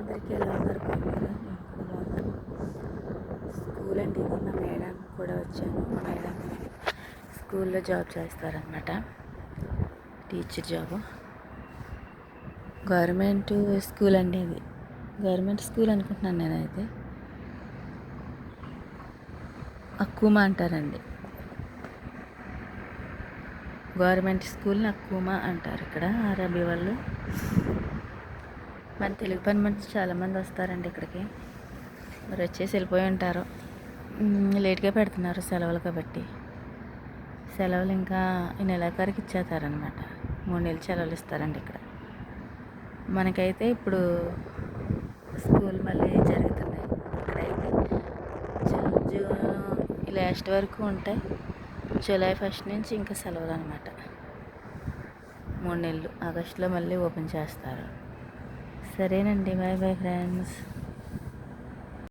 అందరికీ ఎలా ఉన్నారు? బాగున్నారా? నేను కూడా బాగున్నాను. స్కూల్ అండి, ఇది మా మేడం కూడా వచ్చాను. మా మేడం స్కూల్లో జాబ్ చేస్తారనమాట, టీచర్ జాబ్. గవర్నమెంట్ స్కూల్ అండి, ఇది గవర్నమెంట్ స్కూల్ అనుకుంటున్నాను నేనైతే. అక్కుమా అంటారండి, గవర్నమెంట్ స్కూల్ని అక్కుమా అంటారు ఇక్కడ అరబీ వాళ్ళు. మన తెలుగు పని మనిషి చాలామంది వస్తారండి ఇక్కడికి. మరి వచ్చేసి వెళ్ళిపోయి ఉంటారు, లేట్గా పెడుతున్నారు సెలవులు కాబట్టి. సెలవులు ఇంకా ఈ నెలాఖరికి ఇచ్చేస్తారనమాట. 3 నెలలు సెలవులు ఇస్తారండి ఇక్కడ. మనకైతే ఇప్పుడు స్కూల్ మళ్ళీ జరుగుతున్నాయి ఇక్కడైతే. జూన్ లాస్ట్ వరకు ఉంటాయి. జూలై 1 నుంచి ఇంకా సెలవులు అనమాట. 3 నెలలు ఆగస్టులో మళ్ళీ ఓపెన్ చేస్తారు. సరేనండి, బాయ్ బాయ్ ఫ్రెండ్స్.